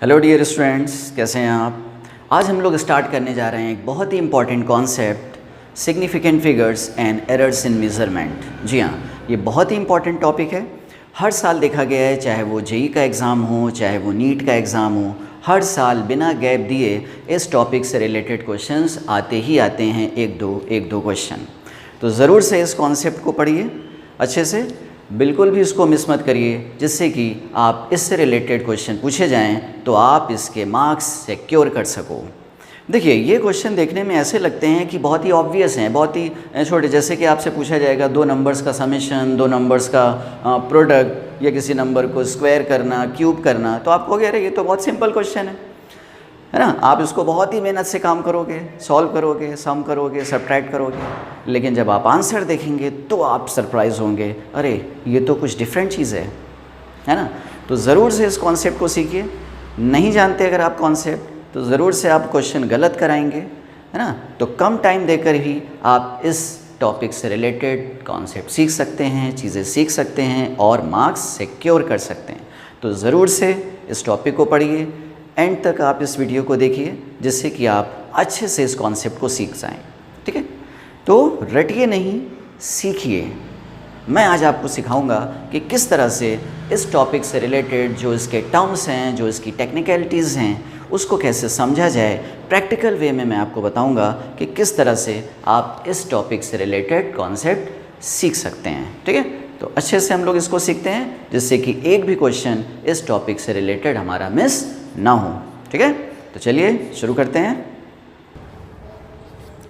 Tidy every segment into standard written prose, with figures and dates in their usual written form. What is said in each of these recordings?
Hello dear students, कैसे हैं आप। आज हम लोग स्टार्ट करने जा रहे हैं एक बहुत ही important concept, significant figures and errors in measurement. जी हाँ, ये बहुत ही इंपॉर्टेंट टॉपिक है। हर साल देखा गया है, चाहे वो जेई का एग्ज़ाम हो, चाहे वो नीट का एग्ज़ाम हो, हर साल बिना गैप दिए इस टॉपिक से रिलेटेड क्वेश्चंस आते ही आते हैं, एक दो क्वेश्चन। तो ज़रूर से इस कॉन्सेप्ट को पढ़िए अच्छे से, बिल्कुल भी इसको मिस मत करिए, जिससे कि आप इससे रिलेटेड क्वेश्चन पूछे जाएं तो आप इसके मार्क्स सिक्योर कर सको। देखिए, ये क्वेश्चन देखने में ऐसे लगते हैं कि बहुत ही ऑब्वियस हैं, बहुत ही छोटे। जैसे कि आपसे पूछा जाएगा दो नंबर्स का समेशन, दो नंबर्स का प्रोडक्ट, या किसी नंबर को स्क्वायर करना, क्यूब करना, तो आप कहोगे अरे ये तो बहुत सिंपल क्वेश्चन है ना। आप इसको बहुत ही मेहनत से काम करोगे, सॉल्व करोगे, सम करोगे, सब्ट्रैक्ट करोगे, लेकिन जब आप आंसर देखेंगे तो आप सरप्राइज होंगे, अरे ये तो कुछ डिफरेंट चीज़ है ना। तो ज़रूर से इस कॉन्सेप्ट को सीखिए। नहीं जानते अगर आप कॉन्सेप्ट, तो ज़रूर से आप क्वेश्चन गलत कराएंगे, है ना। तो कम टाइम देकर ही आप इस टॉपिक से रिलेटेड कॉन्सेप्ट सीख सकते हैं, चीज़ें सीख सकते हैं और मार्क्स सिक्योर कर सकते हैं। तो ज़रूर से इस टॉपिक को पढ़िए, एंड तक आप इस वीडियो को देखिए, जिससे कि आप अच्छे से इस कॉन्सेप्ट को सीख जाएं। ठीक है, तो रटिए नहीं, सीखिए। मैं आज आपको सिखाऊंगा कि किस तरह से इस टॉपिक से रिलेटेड जो इसके टर्म्स हैं, जो इसकी टेक्निकलिटीज़ हैं, उसको कैसे समझा जाए। प्रैक्टिकल वे में मैं आपको बताऊंगा कि किस तरह से आप इस टॉपिक से रिलेटेड कॉन्सेप्ट सीख सकते हैं। ठीक है, तो अच्छे से हम लोग इसको सीखते हैं, जिससे कि एक भी क्वेश्चन इस टॉपिक से रिलेटेड हमारा मिस ना हो। ठीक है, तो चलिए शुरू करते हैं।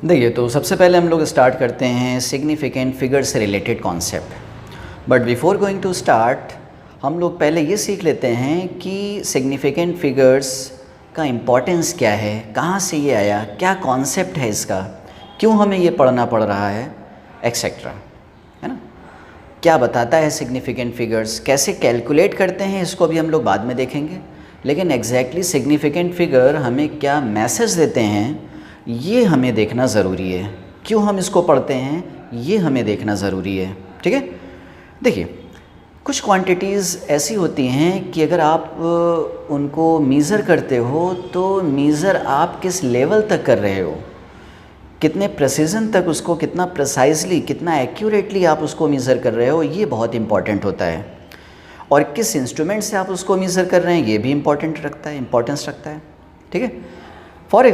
देखिए, तो सबसे पहले हम लोग स्टार्ट करते हैं सिग्निफिकेंट फिगर से related concept. But before going to start, हम लोग पहले ये सीख लेते हैं कि सिग्निफिकेंट फिगर्स का इम्पोर्टेंस क्या है, कहाँ से ये आया, क्या कॉन्सेप्ट है इसका, क्यों हमें ये पढ़ना पड़ रहा है, एक्सेट्रा, है ना। क्या बताता है सिग्निफिकेंट फिगर्स, कैसे कैलकुलेट करते हैं, इसको भी हम लोग बाद में देखेंगे। लेकिन एग्जैक्टली सिग्निफिकेंट फिगर हमें क्या मैसेज देते हैं, ये हमें देखना ज़रूरी है। क्यों हम इसको पढ़ते हैं, ये हमें देखना ज़रूरी है। ठीक है, देखिए, कुछ क्वांटिटीज़ ऐसी होती हैं कि अगर आप उनको मीज़र करते हो तो मीज़र आप किस लेवल तक कर रहे हो, कितने प्रेसिजन तक उसको, कितना प्रिसाइजली, कितना एक्यूरेटली आप उसको मीज़र कर रहे हो, ये बहुत इंपॉर्टेंट होता है। और किस इंस्ट्रूमेंट से आप उसको मीज़र कर रहे हैं, ये भी इम्पोर्टेंस रखता है। ठीक है, फॉर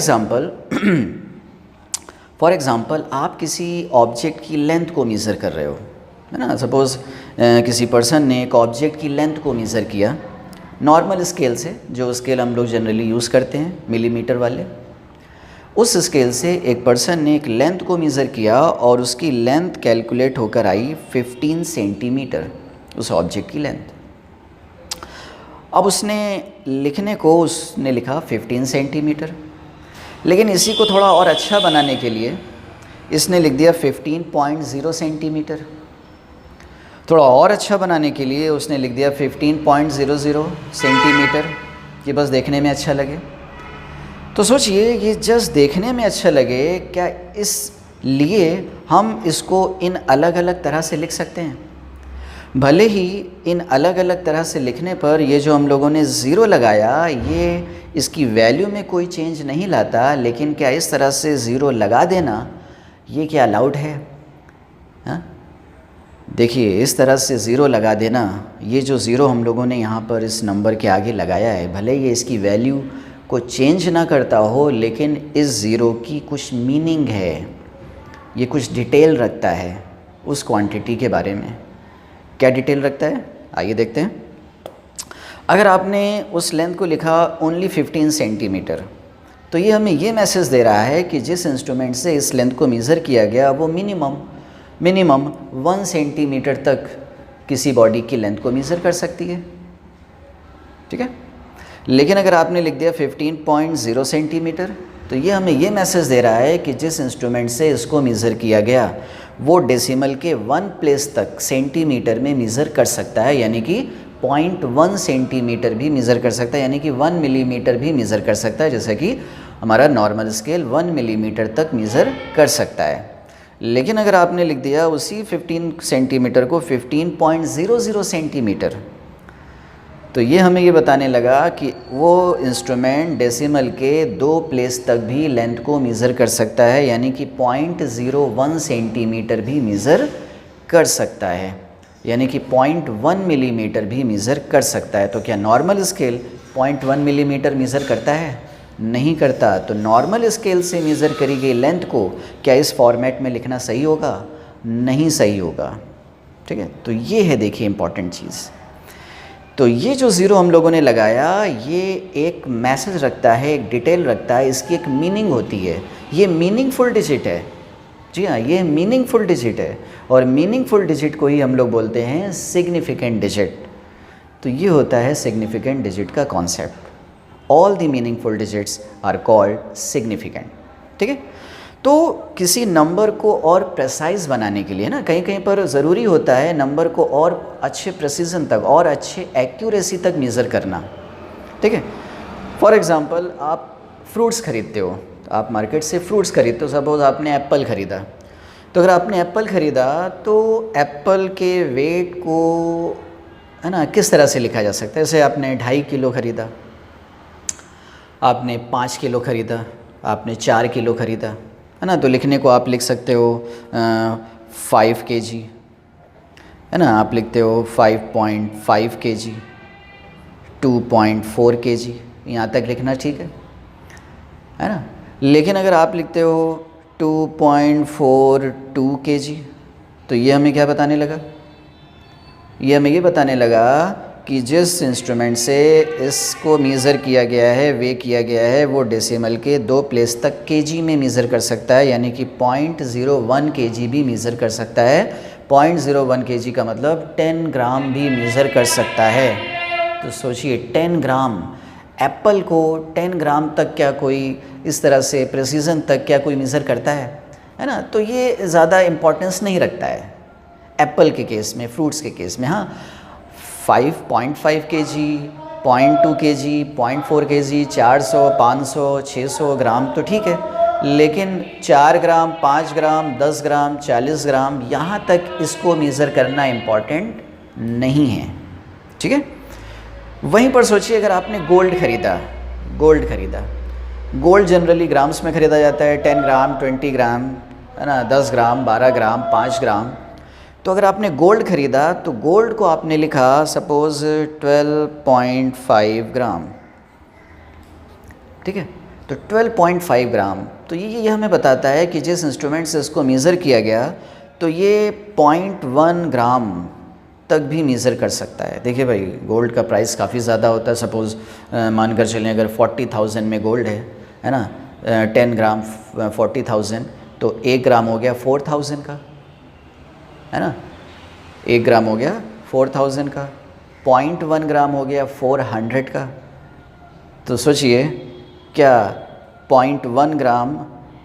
एग्ज़ाम्पल आप किसी ऑब्जेक्ट की लेंथ को मीज़र कर रहे हो, है ना। सपोज़ किसी पर्सन ने एक ऑब्जेक्ट की लेंथ को मीज़र किया नॉर्मल स्केल से, जो स्केल हम लोग जनरली यूज़ करते हैं, मिलीमीटर वाले। उस स्केल से एक पर्सन ने एक लेंथ को मीज़र किया और उसकी लेंथ कैलकुलेट होकर आई 15 सेंटीमीटर, उस ऑब्जेक्ट की लेंथ। अब उसने लिखने को उसने लिखा 15 सेंटीमीटर, लेकिन इसी को थोड़ा और अच्छा बनाने के लिए इसने लिख दिया 15.0 सेंटीमीटर। थोड़ा और अच्छा बनाने के लिए उसने लिख दिया 15.00 सेंटीमीटर, कि बस देखने में अच्छा लगे। तो सोचिए, ये जस्ट देखने में अच्छा लगे, क्या इसलिए हम इसको इन अलग अलग तरह से लिख सकते हैं। भले ही इन अलग अलग तरह से लिखने पर ये जो हम लोगों ने ज़ीरो लगाया, ये इसकी वैल्यू में कोई चेंज नहीं लाता, लेकिन क्या इस तरह से ज़ीरो लगा देना, ये क्या अलाउड है? हाँ, देखिए, इस तरह से ज़ीरो लगा देना, ये जो ज़ीरो हम लोगों ने यहाँ पर इस नंबर के आगे लगाया है, भले ये इसकी वैल्यू को चेंज ना करता हो, लेकिन इस ज़ीरो की कुछ मीनिंग है, ये कुछ डिटेल रखता है उस क्वांटिटी के बारे में। क्या डिटेल रखता है, आइए देखते हैं। अगर आपने उस लेंथ को लिखा ओनली 15 सेंटीमीटर, तो ये हमें ये मैसेज दे रहा है कि जिस इंस्ट्रूमेंट से इस लेंथ को मेज़र किया गया, वो मिनिमम 1 सेंटीमीटर तक किसी बॉडी की लेंथ को मेज़र कर सकती है। ठीक है, लेकिन अगर आपने लिख दिया 15.0 सेंटीमीटर, तो ये हमें ये मैसेज दे रहा है कि जिस इंस्ट्रूमेंट से इसको मेज़र किया गया, वो डेसिमल के 1 प्लेस तक सेंटीमीटर में मेज़र कर सकता है, यानी कि 0.1 सेंटीमीटर भी मेज़र कर सकता है, यानी कि 1 मिलीमीटर भी मेज़र कर सकता है, जैसा कि हमारा नॉर्मल स्केल 1 मिलीमीटर तक मेज़र कर सकता है। लेकिन अगर आपने लिख दिया उसी 15 सेंटीमीटर को 15.00 सेंटीमीटर, तो ये हमें ये बताने लगा कि वो इंस्ट्रूमेंट डेसिमल के 2 प्लेस तक भी लेंथ को मेज़र कर सकता है, यानी कि 0.01 सेंटीमीटर भी मेज़र कर सकता है, यानी कि 0.1 मिलीमीटर भी मेज़र कर सकता है। तो क्या नॉर्मल स्केल 0.1 मिलीमीटर मेज़र करता है? नहीं करता। तो नॉर्मल स्केल से मेज़र करी गई लेंथ को क्या इस फॉर्मेट में लिखना सही होगा? नहीं सही होगा। ठीक है, तो ये है देखिए इम्पॉर्टेंट चीज़। तो ये जो ज़ीरो हम लोगों ने लगाया, ये एक मैसेज रखता है, एक डिटेल रखता है, इसकी एक मीनिंग होती है। ये मीनिंगफुल डिजिट है। जी हाँ, ये मीनिंगफुल डिजिट है, और मीनिंगफुल डिजिट को ही हम लोग बोलते हैं सिग्निफिकेंट डिजिट। तो ये होता है सिग्निफिकेंट डिजिट का concept. All the meaningful digits are called significant. ठीक है, तो किसी नंबर को और प्रेसाइज बनाने के लिए ना, कहीं कहीं पर ज़रूरी होता है नंबर को और अच्छे प्रेसिजन तक और अच्छे एक्यूरेसी तक मेज़र करना। ठीक है, फॉर एग्ज़ाम्पल आप फ्रूट्स ख़रीदते हो, आप मार्केट से फ्रूट्स ख़रीदते हो। सपोज़ आपने एप्पल ख़रीदा, तो अगर आपने एप्पल ख़रीदा तो एप्पल के वेट को है ना किस तरह से लिखा जा सकता है? जैसे आपने 2.5 किलो ख़रीदा, आपने 5 किलो ख़रीदा, आपने 4 किलो ख़रीदा, है ना। तो लिखने को आप लिख सकते हो 5 kg, है ना। आप लिखते हो 5.5 kg, 2.4 kg, यहाँ तक लिखना ठीक है ना। लेकिन अगर आप लिखते हो 2.42 kg, तो ये हमें क्या बताने लगा? ये हमें ये बताने लगा कि जिस इंस्ट्रूमेंट से इसको मेज़र किया गया है, वे किया गया है, वो डेसिमल के 2 प्लेस तक केजी में मेज़र कर सकता है, यानी कि 0.01 kg भी मेज़र कर सकता है। 0.01 kg का मतलब 10 ग्राम भी मेज़र कर सकता है। तो सोचिए 10 ग्राम, एप्पल को 10 ग्राम तक क्या कोई इस तरह से प्रेसिजन तक क्या कोई मेज़र करता है ना। तो ये ज़्यादा इम्पोर्टेंस नहीं रखता है एप्पल के केस में, फ्रूट्स के केस में। हाँ, 5.5 kg, 0.2 kg, 0.4 kg, 400, 500, 600 ग्राम तो ठीक है, लेकिन 4 ग्राम, 5 ग्राम, 10 ग्राम, 40 ग्राम, यहाँ तक इसको मेज़र करना इम्पॉर्टेंट नहीं है। ठीक है, वहीं पर सोचिए अगर आपने गोल्ड ख़रीदा, गोल्ड जनरली ग्राम्स में ख़रीदा जाता है, 10 ग्राम, 20 ग्राम, है ना, 10 ग्राम, 12 ग्राम, 5 ग्राम। तो अगर आपने गोल्ड ख़रीदा तो गोल्ड को आपने लिखा सपोज़ 12.5 ग्राम। ठीक है, तो 12.5 ग्राम, तो ये हमें बताता है कि जिस इंस्ट्रूमेंट से इसको मेज़र किया गया तो ये 0.1 ग्राम तक भी मेज़र कर सकता है। देखिए भाई, गोल्ड का प्राइस काफ़ी ज़्यादा होता है। सपोज़ मानकर चलें अगर 40,000 में गोल्ड है ना, 10 ग्राम 40,000, तो 1 ग्राम हो गया 4,000 का, है ना। 1 ग्राम हो गया 4,000 का, 0.1 ग्राम हो गया 400 का। तो सोचिए क्या 0.1 ग्राम,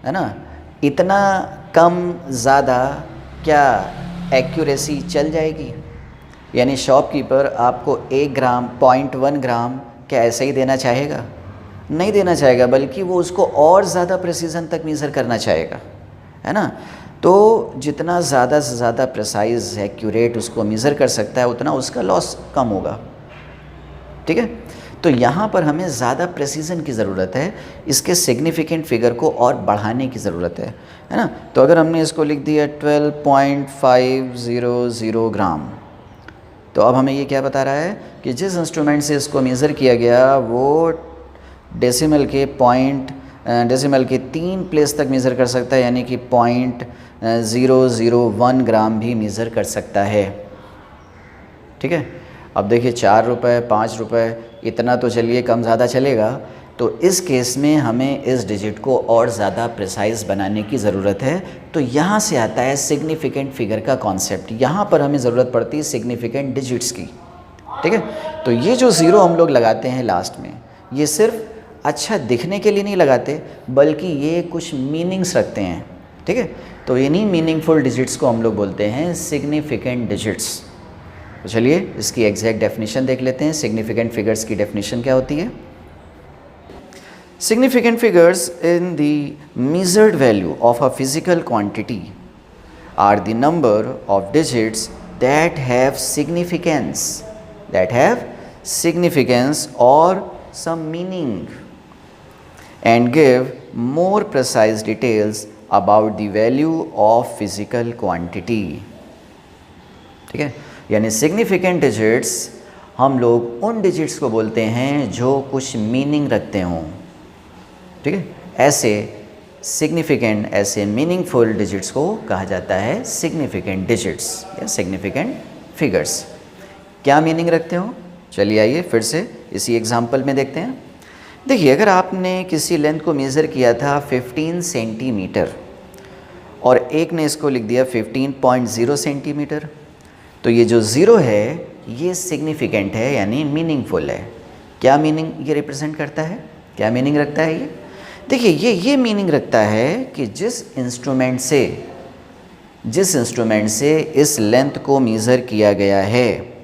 है ना, इतना कम ज़्यादा क्या एक्यूरेसी चल जाएगी? यानी शॉपकीपर आपको 1 ग्राम, 0.1 ग्राम क्या ऐसे ही देना चाहेगा? नहीं देना चाहेगा, बल्कि वो उसको और ज़्यादा प्रेसिजन तक मेज़र करना चाहेगा, है ना। तो जितना ज़्यादा से ज़्यादा प्रेसाइज एक्यूरेट उसको मेज़र कर सकता है, उतना उसका लॉस कम होगा। ठीक है, तो यहाँ पर हमें ज़्यादा प्रेसिजन की ज़रूरत है, इसके सिग्निफिकेंट फिगर को और बढ़ाने की ज़रूरत है ना। तो अगर हमने इसको लिख दिया 12.500 ग्राम, तो अब हमें ये क्या बता रहा है कि जिस इंस्ट्रूमेंट से इसको मेज़र किया गया वो डेसिमल के 3 प्लेस तक मेज़र कर सकता है, यानी कि 0.001 ग्राम भी मेज़र कर सकता है। ठीक है, अब देखिए 4 रुपये, 5 रुपये, इतना तो चलिए कम ज़्यादा चलेगा। तो इस केस में हमें इस डिजिट को और ज़्यादा प्रिसाइज बनाने की ज़रूरत है। तो यहाँ से आता है सिग्निफिकेंट फिगर का कॉन्सेप्ट। यहाँ पर हमें ज़रूरत पड़ती है सिग्निफिकेंट डिजिट्स की। ठीक है, तो ये जो ज़ीरो हम लोग लगाते हैं लास्ट में, ये सिर्फ अच्छा दिखने के लिए नहीं लगाते, बल्कि ये कुछ मीनिंग्स रखते हैं। ठीक है, तो इन्हीं मीनिंगफुल डिजिट्स को हम लोग बोलते हैं सिग्निफिकेंट डिजिट्स। तो चलिए इसकी एग्जैक्ट डेफिनेशन देख लेते हैं। सिग्निफिकेंट फिगर्स की डेफिनेशन क्या होती है? Significant figures in the measured value of a physical quantity are the number of digits that have significance. significance or some meaning and give more precise details about the value of physical quantity। ठीक है, यानी significant digits हम लोग उन digits को बोलते हैं जो कुछ मीनिंग रखते हों। ठीक है, ऐसे सिग्निफिकेंट, ऐसे मीनिंगफुल डिजिट्स को कहा जाता है सिग्निफिकेंट डिजिट्स या सिग्निफिकेंट फिगर्स। क्या मीनिंग रखते हो? चलिए आइए फिर से इसी एग्जांपल में देखते हैं। देखिए, अगर आपने किसी लेंथ को मेज़र किया था 15 सेंटीमीटर और एक ने इसको लिख दिया 15.0 सेंटीमीटर, तो ये जो ज़ीरो है ये सिग्निफिकेंट है यानी मीनिंगफुल है। क्या मीनिंग ये रिप्रेजेंट करता है? क्या मीनिंग रखता है ये? देखिए, ये मीनिंग रखता है कि जिस इंस्ट्रूमेंट से इस लेंथ को मेज़र किया गया है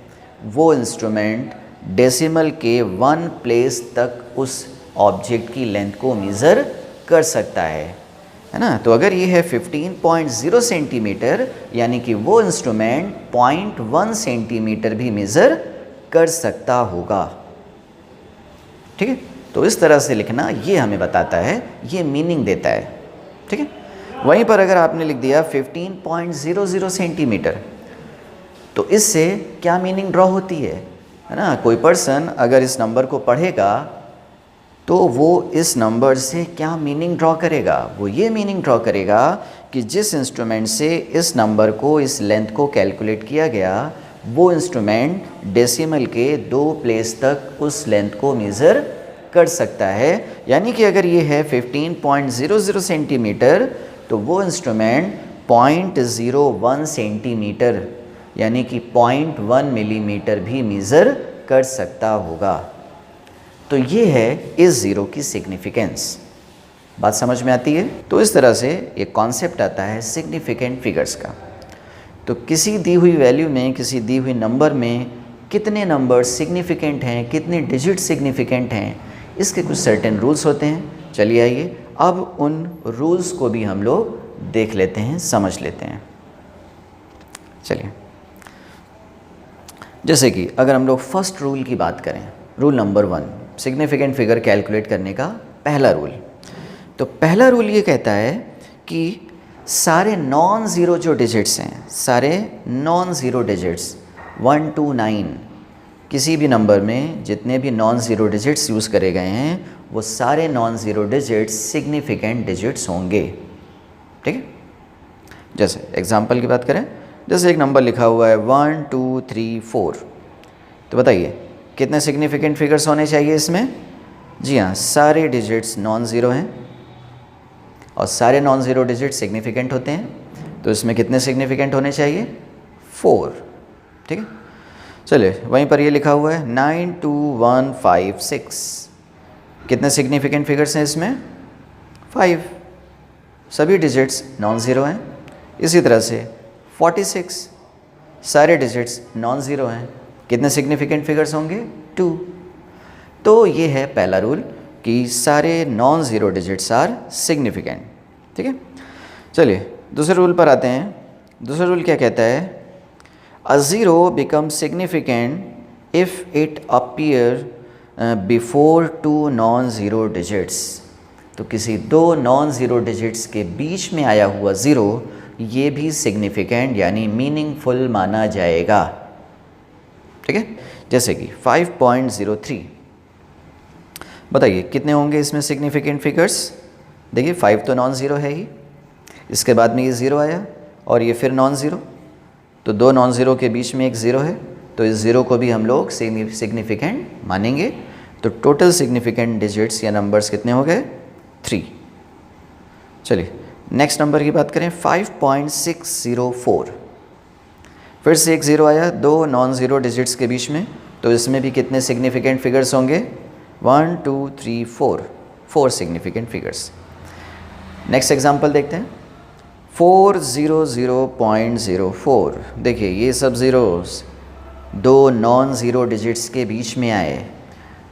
वो इंस्ट्रूमेंट डेसिमल के 1 प्लेस तक उस ऑब्जेक्ट की लेंथ को मेज़र कर सकता है ना। तो अगर ये है 15.0 सेंटीमीटर यानी कि वो इंस्ट्रूमेंट 0.1 सेंटीमीटर भी मेज़र कर सकता होगा। ठीक है, तो इस तरह से लिखना ये हमें बताता है, ये मीनिंग देता है। ठीक है, वहीं पर अगर आपने लिख दिया 15.00 सेंटीमीटर, तो इससे क्या मीनिंग ड्रॉ होती है ना। कोई पर्सन अगर इस नंबर को पढ़ेगा तो वो इस नंबर से क्या मीनिंग ड्रॉ करेगा? वो ये मीनिंग ड्रॉ करेगा कि जिस इंस्ट्रूमेंट से इस नंबर को, इस लेंथ को कैलकुलेट किया गया, वो इंस्ट्रूमेंट डेसिमल के 2 प्लेस तक उस लेंथ को मेज़र कर सकता है। यानी कि अगर ये है 15.00 सेंटीमीटर तो वो इंस्ट्रूमेंट 0.01 सेंटीमीटर यानी कि 0.1 मिलीमीटर भी मेज़र कर सकता होगा। तो ये है इस ज़ीरो की सिग्निफिकेंस। बात समझ में आती है? तो इस तरह से एक कॉन्सेप्ट आता है सिग्निफिकेंट फिगर्स का। तो किसी दी हुई वैल्यू में, किसी दी हुई नंबर में कितने नंबर सिग्निफिकेंट हैं, कितने डिजिट सिग्निफिकेंट हैं, इसके कुछ सर्टेन रूल्स होते हैं। चलिए आइए अब उन रूल्स को भी हम लोग देख लेते हैं, समझ लेते हैं। चलिए, जैसे कि अगर हम लोग फर्स्ट रूल की बात करें, rule number 1, significant figure calculate करने का पहला रूल। तो पहला रूल ये कहता है कि सारे नॉन ज़ीरो जो डिजिट्स हैं, सारे नॉन ज़ीरो डिजिट्स 1 to 9, किसी भी नंबर में जितने भी नॉन ज़ीरो डिजिट्स यूज़ करे गए हैं वो सारे non zero digits significant digits होंगे। ठीक है, जैसे एग्जांपल की बात करें, जैसे एक नंबर लिखा हुआ है 1 2 3 4, तो बताइए कितने सिग्निफिकेंट फिगर्स होने चाहिए इसमें? जी हाँ, सारे डिजिट्स नॉन ज़ीरो हैं और सारे नॉन ज़ीरो डिजिट्स सिग्निफिकेंट होते हैं। तो इसमें कितने सिग्निफिकेंट होने चाहिए? 4। ठीक है, चलिए वहीं पर ये लिखा हुआ है 9 2 1 5 6, कितने सिग्निफिकेंट फिगर्स हैं इसमें? 5, सभी डिजिट्स नॉन ज़ीरो हैं। इसी तरह से 46, सारे डिजिट्स नॉन ज़ीरो हैं, कितने सिग्निफिकेंट फिगर्स होंगे? 2। तो ये है पहला रूल कि सारे non zero digits are significant. ठीक है, चलिए दूसरे रूल पर आते हैं। दूसरा रूल क्या कहता है? A zero become significant if it appear before 2 non zero digits. तो किसी 2 नॉन ज़ीरो डिजिट्स के बीच में आया हुआ ज़ीरो ये भी सिग्निफिकेंट यानी मीनिंगफुल माना जाएगा। ठीक है, जैसे कि 5.03, बताइए कितने होंगे इसमें सिग्निफिकेंट फिगर्स? देखिए 5 तो नॉन ज़ीरो है ही, इसके बाद में ये ज़ीरो आया और ये फिर नॉन ज़ीरो, तो 2 नॉन ज़ीरो के बीच में एक ज़ीरो है, तो इस ज़ीरो को भी हम लोग सिग्निफिकेंट मानेंगे। तो टोटल सिग्निफिकेंट डिजिट्स या नंबर्स कितने हो गए? 3। चलिए नेक्स्ट नंबर की बात करें, 5.604, फिर से एक ज़ीरो आया 2 नॉन ज़ीरो डिजिट्स के बीच में, तो इसमें भी कितने सिग्निफिकेंट फिगर्स होंगे? 1 2 3 4 सिग्निफिकेंट फिगर्स। नेक्स्ट एग्जांपल देखते हैं, 400.04। देखिए ये सब ज़ीरोस 2 नॉन ज़ीरो डिजिट्स के बीच में आए,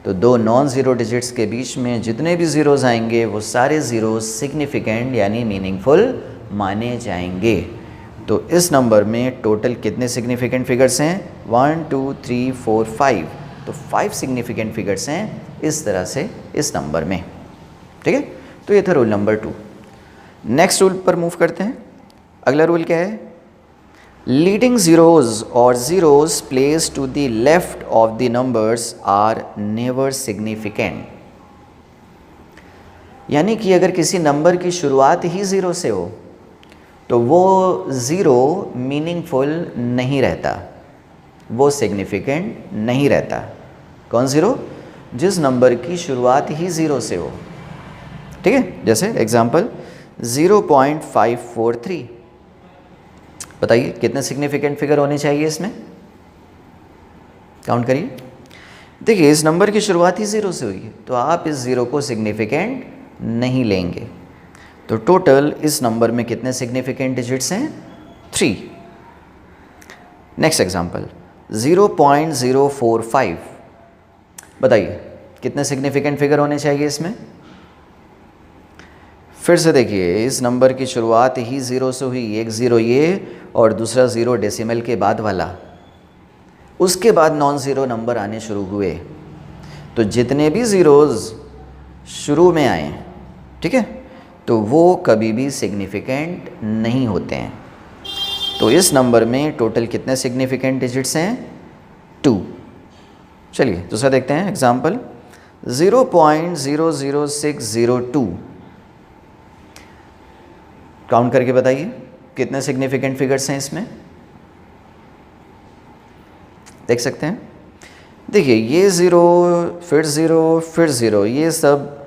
तो 2 नॉन ज़ीरो डिजिट्स के बीच में जितने भी ज़ीरोज़ आएंगे वो सारे ज़ीरोज़ सिग्निफिकेंट यानी मीनिंगफुल माने जाएंगे। तो इस नंबर में टोटल कितने सिग्निफिकेंट फिगर्स हैं? 1 2 3 4 5, तो 5 सिग्निफिकेंट फिगर्स हैं इस तरह से इस नंबर में, ठीक है। तो ये था रूल नंबर 2। नेक्स्ट रूल पर मूव करते हैं। अगला रूल क्या है? लीडिंग ज़ीरोज़ और zeros place to the left of the numbers are never significant. यानी कि अगर किसी नंबर की शुरुआत ही ज़ीरो से हो तो वो ज़ीरो मीनिंगफुल नहीं रहता, वो सिग्निफिकेंट नहीं रहता। कौन ज़ीरो? जिस नंबर की शुरुआत ही ज़ीरो से हो, ठीक है। जैसे एग्जांपल 0.543, बताइए कितने सिग्निफिकेंट फिगर होने चाहिए इसमें? काउंट करिए। देखिए इस नंबर की शुरुआत ही ज़ीरो से हुई है तो आप इस ज़ीरो को सिग्निफिकेंट नहीं लेंगे। तो टोटल इस नंबर में कितने सिग्निफिकेंट डिजिट्स हैं? 3। नेक्स्ट एग्जांपल 0.045, बताइए कितने सिग्निफिकेंट फिगर होने चाहिए इसमें? फिर से देखिए इस नंबर की शुरुआत ही ज़ीरो से हुई, एक ज़ीरो ये और दूसरा ज़ीरो डेसिमल के बाद वाला, उसके बाद नॉन ज़ीरो नंबर आने शुरू हुए। तो जितने भी ज़ीरोज़ शुरू में आए, ठीक है, तो वो कभी भी सिग्निफिकेंट नहीं होते हैं। तो इस नंबर में टोटल कितने सिग्निफिकेंट डिजिट्स हैं? 2। चलिए दूसरा देखते हैं एग्जांपल 0.00602, काउंट करके बताइए कितने सिग्निफिकेंट फिगर्स हैं इसमें? देख सकते हैं। देखिए ये ज़ीरो फिर ज़ीरो फिर ज़ीरो, ये सब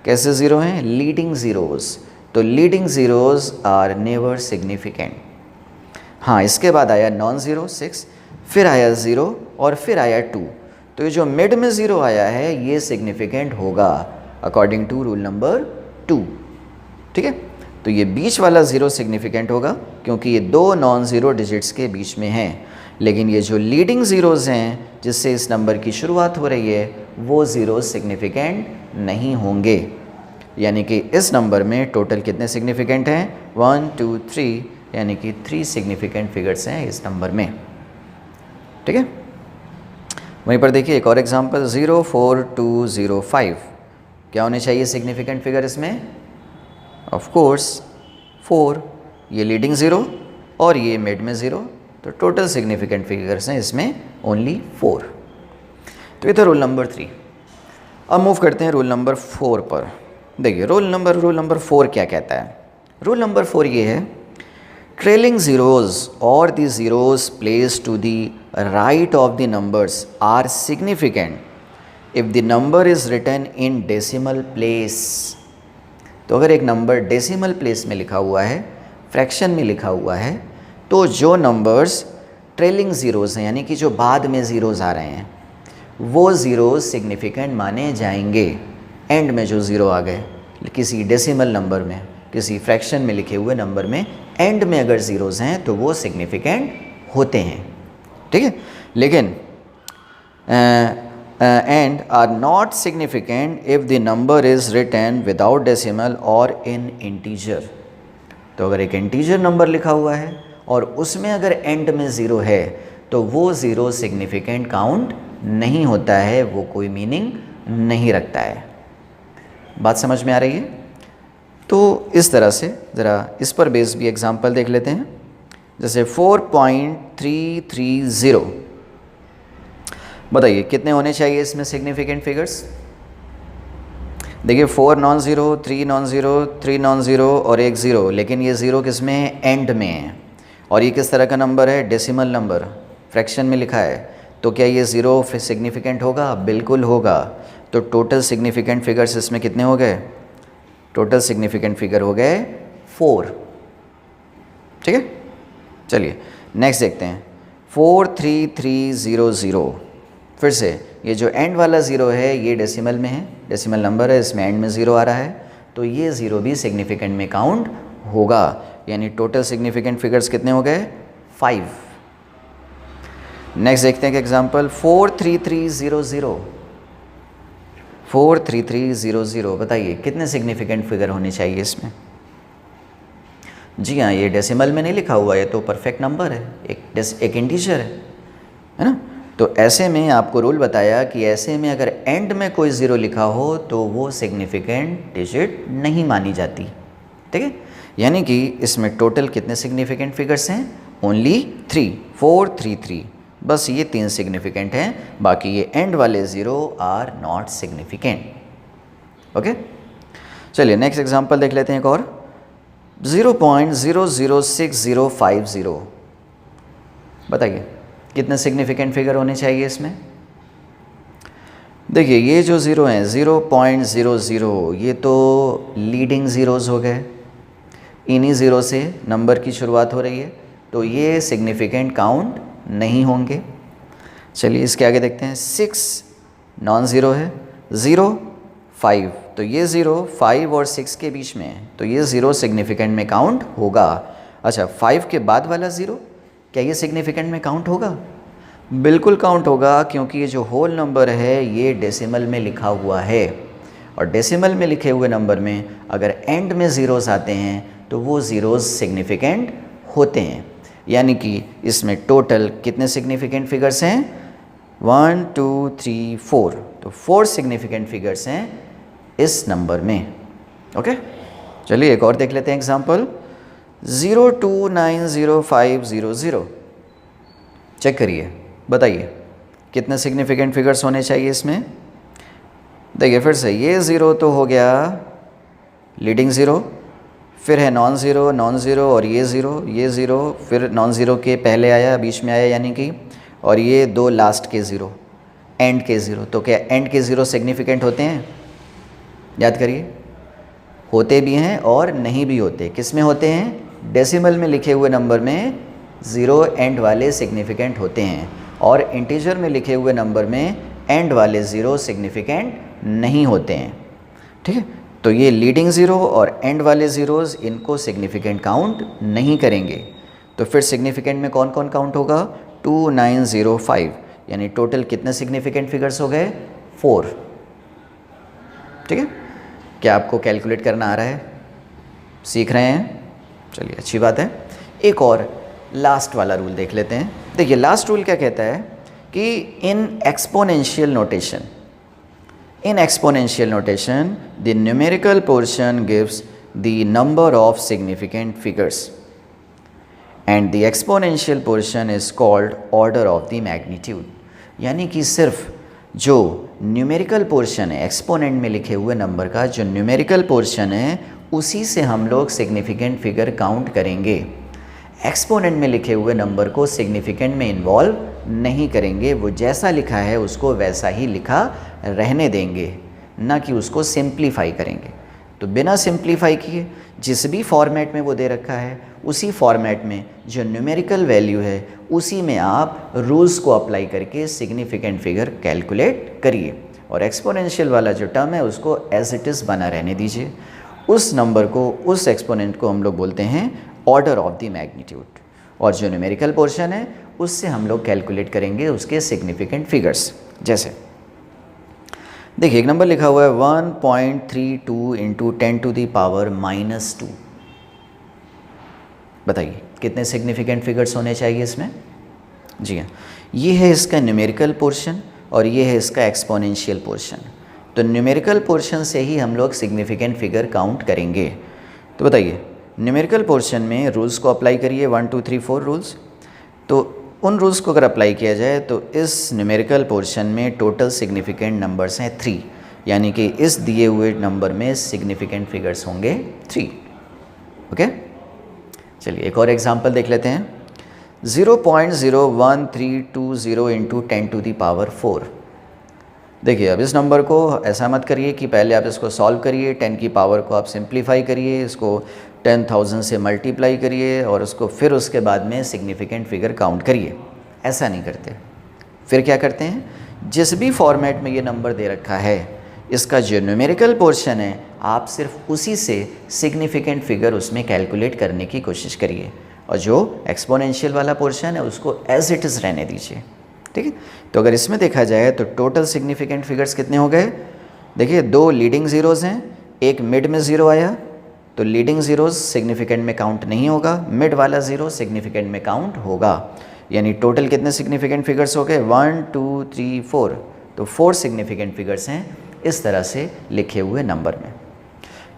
कैसे ज़ीरो हैं? Leading zeros. तो leading zeros are never significant. हाँ, इसके बाद आया नॉन ज़ीरो 6, फिर आया ज़ीरो और फिर आया 2। तो ये जो मिड में ज़ीरो आया है ये सिग्निफिकेंट होगा अकॉर्डिंग टू रूल नंबर 2, ठीक है। तो ये बीच वाला ज़ीरो सिग्निफिकेंट होगा क्योंकि ये दो नॉन ज़ीरो डिजिट्स के बीच में हैं। लेकिन ये जो लीडिंग ज़ीरोज़ हैं जिससे इस नंबर की शुरुआत हो रही है वो ज़ीरो सिग्निफिकेंट नहीं होंगे। यानी कि इस नंबर में टोटल कितने सिग्निफिकेंट हैं? 1 2 3, यानी कि 3 सिग्निफिकेंट फिगर्स हैं इस नंबर में, ठीक है। वहीं पर देखिए एक और एग्जांपल 04205, क्या होने चाहिए सिग्निफिकेंट फिगर इसमें? ऑफ कोर्स 4, ये लीडिंग ज़ीरो और ये मिड में ज़ीरो, तो टोटल सिग्निफिकेंट फिगर्स हैं इसमें ओनली 4। तो ये था रूल नंबर 3। अब मूव करते हैं रूल नंबर 4 पर। देखिए रूल नंबर 4 क्या कहता है? रूल नंबर 4 ये है, ट्रेलिंग ज़ीरोज़ और the zeros place to the right of the numbers are significant if the number is written in decimal place. तो अगर एक नंबर डेसिमल प्लेस में लिखा हुआ है, फ्रैक्शन में लिखा हुआ है, तो जो नंबर्स ट्रेलिंग ज़ीरोज़ हैं यानी कि जो बाद में ज़ीरोज़ आ रहे हैं वो ज़ीरोज़ सिग्निफिकेंट माने जाएंगे। एंड में जो ज़ीरो आ गए किसी डेसिमल नंबर में, किसी फ्रैक्शन में लिखे हुए नंबर में एंड में अगर ज़ीरोज़ हैं तो वो सिग्निफिकेंट होते हैं, ठीक है। लेकिन and are not significant if the number is written without decimal और इन इंटीजर। तो अगर एक इंटीजर नंबर लिखा हुआ है और उसमें अगर एंड में ज़ीरो है तो वो ज़ीरो सिग्निफिकेंट काउंट नहीं होता है, वो कोई मीनिंग नहीं रखता है। बात समझ में आ रही है? तो इस तरह से ज़रा इस पर बेस्ड भी एग्जांपल देख लेते हैं। जैसे 4.330, बताइए कितने होने चाहिए इसमें सिग्निफिकेंट फिगर्स? देखिए 4 non zero, 3 non zero, 3 non zero और एक ज़ीरो, लेकिन ये ज़ीरो किस में है? एंड में है। और ये किस तरह का नंबर है? डेसिमल नंबर, फ्रैक्शन में लिखा है। तो क्या ये ज़ीरो सिग्निफिकेंट होगा? बिल्कुल होगा। तो टोटल सिग्निफिकेंट फिगर्स इसमें कितने हो गए? टोटल सिग्निफिकेंट फिगर हो गए 4, ठीक है। चलिए नेक्स्ट देखते हैं 43300। फिर से ये जो एंड वाला ज़ीरो है ये डेसिमल में है, डेसिमल नंबर है, इसमें एंड में ज़ीरो आ रहा है, तो ये ज़ीरो भी सिग्निफिकेंट में काउंट होगा। यानी टोटल सिग्निफिकेंट फिगर्स कितने हो गए? 5। नेक्स्ट देखते हैं कि एग्जांपल 43300। 43300, बताइए कितने सिग्निफिकेंट फिगर होने चाहिए इसमें? जी हाँ, ये डेसिमल में नहीं लिखा हुआ है तो परफेक्ट नंबर है, एक इंटीजर है ना। तो ऐसे में आपको रूल बताया कि ऐसे में अगर एंड में कोई ज़ीरो लिखा हो तो वो सिग्निफिकेंट डिजिट नहीं मानी जाती, ठीक है। यानी कि इसमें टोटल कितने सिग्निफिकेंट फिगर्स हैं? ओनली 3, 4, 3, 3, बस ये 3 सिग्निफिकेंट हैं, बाकी ये एंड वाले zero are not significant. Okay, चलिए नेक्स्ट एग्जांपल देख लेते हैं एक और। 0.006050, बताइए कितने सिग्निफिकेंट फिगर होने चाहिए इसमें? देखिए ये जो ज़ीरो हैं 0.00, ये तो लीडिंग ज़ीरोज़ हो गए, इन्हीं ज़ीरो से नंबर की शुरुआत हो रही है, तो ये सिग्निफिकेंट काउंट नहीं होंगे। चलिए इसके आगे देखते हैं। 6 नॉन ज़ीरो है, 0, 5, तो ये ज़ीरो 5 और 6 के बीच में है, तो ये ज़ीरो सिग्निफिकेंट में काउंट होगा। अच्छा 5 के बाद वाला ज़ीरो, क्या ये सिग्निफिकेंट में काउंट होगा? बिल्कुल काउंट होगा, क्योंकि ये जो होल नंबर है ये डेसिमल में लिखा हुआ है, और डेसिमल में लिखे हुए नंबर में अगर एंड में ज़ीरोज़ आते हैं तो वो ज़ीरोज़ सिग्निफिकेंट होते हैं। यानी कि इसमें टोटल कितने सिग्निफिकेंट फिगर्स हैं? 1, 2, 3, 4, तो 4 सिग्निफिकेंट फिगर्स हैं इस नंबर में। ओके, चलिए एक और देख लेते हैं एग्जांपल। 0290500, चेक करिए, बताइए कितने सिग्निफिकेंट फिगर्स होने चाहिए इसमें? देखिए फिर से ये ज़ीरो तो हो गया लीडिंग ज़ीरो, फिर है नॉन ज़ीरो, नॉन ज़ीरो, और ये ज़ीरो, फिर नॉन ज़ीरो के पहले आया, बीच में आया यानी कि, और ये 2 लास्ट के ज़ीरो, एंड के ज़ीरो। तो क्या एंड के ज़ीरो सिग्निफिकेंट होते हैं? याद करिए, होते भी हैं और नहीं भी होते। किस में होते हैं? डेसिमल में लिखे हुए नंबर में ज़ीरो एंड वाले सिग्निफिकेंट होते हैं, और इंटीजर में लिखे हुए नंबर में एंड वाले ज़ीरो सिग्निफिकेंट नहीं होते हैं, ठीक है। तो ये लीडिंग ज़ीरो और एंड वाले ज़ीरोज़, इनको सिग्निफिकेंट काउंट नहीं करेंगे। तो फिर सिग्निफिकेंट में कौन कौन काउंट होगा? 2905, यानी टोटल कितने सिग्निफिकेंट फिगर्स हो गए? 4, ठीक है। क्या आपको कैलकुलेट करना आ रहा है? सीख रहे हैं? चलिए अच्छी बात है। एक और लास्ट वाला रूल देख लेते हैं। देखिए लास्ट रूल क्या कहता है कि in exponential notation the numerical portion gives the number of significant figures and the exponential portion is called order of the magnitude. यानी कि सिर्फ जो न्यूमेरिकल पोर्शन है, एक्सपोनेंट में लिखे हुए नंबर का जो न्यूमेरिकल पोर्शन है, उसी से हम लोग सिग्निफिकेंट फिगर काउंट करेंगे। एक्सपोनेंट में लिखे हुए नंबर को सिग्निफिकेंट में इन्वॉल्व नहीं करेंगे, वो जैसा लिखा है उसको वैसा ही लिखा रहने देंगे, ना कि उसको सिंप्लीफाई करेंगे। तो बिना सिंप्लीफाई किए जिस भी फॉर्मेट में वो दे रखा है, उसी फॉर्मेट में जो न्यूमेरिकल वैल्यू है उसी में आप रूल्स को अप्लाई करके सिग्निफिकेंट फिगर कैलकुलेट करिए, और एक्सपोनेंशियल वाला जो टर्म है उसको एज इट इज़ बना रहने दीजिए। उस नंबर को, उस एक्सपोनेंट को हम लोग बोलते हैं ऑर्डर ऑफ द मैग्नीट्यूड, और जो न्यूमेरिकल पोर्शन है उससे हम लोग कैलकुलेट करेंगे उसके सिग्निफिकेंट फिगर्स। जैसे देखिए एक नंबर लिखा हुआ है 1.32 इंटू 10⁻⁻²। बताइए कितने सिग्निफिकेंट फिगर्स होने चाहिए इसमें? जी हाँ, ये है इसका न्यूमेरिकल पोर्शन और ये है इसका एक्सपोनेंशियल पोर्शन। तो न्यूमेरिकल पोर्शन से ही हम लोग सिग्निफिकेंट फिगर काउंट करेंगे। तो बताइए न्यूमेरिकल पोर्शन में रूल्स को अप्लाई करिए, 1 2 3 4 रूल्स। तो उन रूल्स को अगर अप्लाई किया जाए तो इस न्यूमेरिकल पोर्शन में टोटल सिग्निफिकेंट नंबर्स हैं 3, यानी कि इस दिए हुए नंबर में सिग्निफिकेंट फिगर्स होंगे 3। ओके, चलिए एक और एग्जांपल देख लेते हैं। 0.01320 इंटू 10⁻⁴। देखिए अब इस नंबर को ऐसा मत करिए कि पहले आप इसको सॉल्व करिए, 10 की पावर को आप सिंप्लीफाई करिए, इसको 10,000 से मल्टीप्लाई करिए और उसको फिर उसके बाद में सिग्निफिकेंट फिगर काउंट करिए। ऐसा नहीं करते। फिर क्या करते हैं, जिस भी फॉर्मेट में ये नंबर दे रखा है, इसका जो न्यूमेरिकल पोर्शन है आप सिर्फ उसी से सिग्निफिकेंट फिगर उसमें कैलकुलेट करने की कोशिश करिए, और जो एक्सपोनेंशियल वाला पोर्शन है उसको एज इट इज़ रहने दीजिए। ठीक है, तो अगर इसमें देखा जाए तो टोटल सिग्निफिकेंट फिगर्स कितने हो गए? देखिए 2 लीडिंग ज़ीरोज़ हैं, एक मिड में ज़ीरो आया, तो लीडिंग ज़ीरोज़ सिग्निफिकेंट में काउंट नहीं होगा, मिड वाला ज़ीरो सिग्निफिकेंट में काउंट होगा। यानी टोटल कितने सिग्निफिकेंट फिगर्स हो गए, 1 2 3 4, तो 4 सिग्निफिकेंट फिगर्स हैं इस तरह से लिखे हुए नंबर में।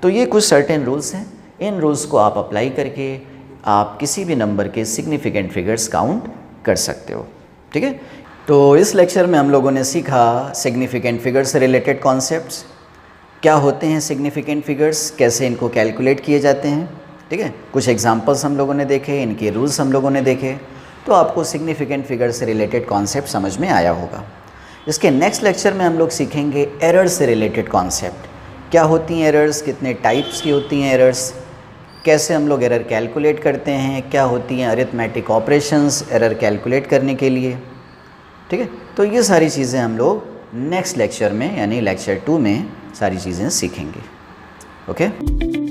तो ये कुछ सर्टेन रूल्स हैं, इन रूल्स को आप अप्लाई करके आप किसी भी नंबर के सिग्निफिकेंट फिगर्स काउंट कर सकते हो। ठीक है, तो इस लेक्चर में हम लोगों ने सीखा सिग्निफिकेंट फिगर्स से रिलेटेड कॉन्सेप्ट्स, क्या होते हैं सिग्निफिकेंट फिगर्स, कैसे इनको कैलकुलेट किए जाते हैं। ठीक है, कुछ एग्जांपल्स हम लोगों ने देखे, इनके रूल्स हम लोगों ने देखे, तो आपको सिग्निफिकेंट फिगर्स से रिलेटेड कॉन्सेप्ट समझ में आया होगा। इसके नेक्स्ट लेक्चर में हम लोग सीखेंगे एरर्स से रिलेटेड कॉन्सेप्ट, क्या होती हैं एरर्स, कितने टाइप्स की होती हैं एरर्स, कैसे हम लोग एरर कैलकुलेट करते हैं, क्या होती हैं अरिथमेटिक ऑपरेशंस एरर कैलकुलेट करने के लिए। ठीक है, तो ये सारी चीज़ें हम लोग नेक्स्ट लेक्चर में यानी लेक्चर 2 में सारी चीज़ें सीखेंगे। ओके।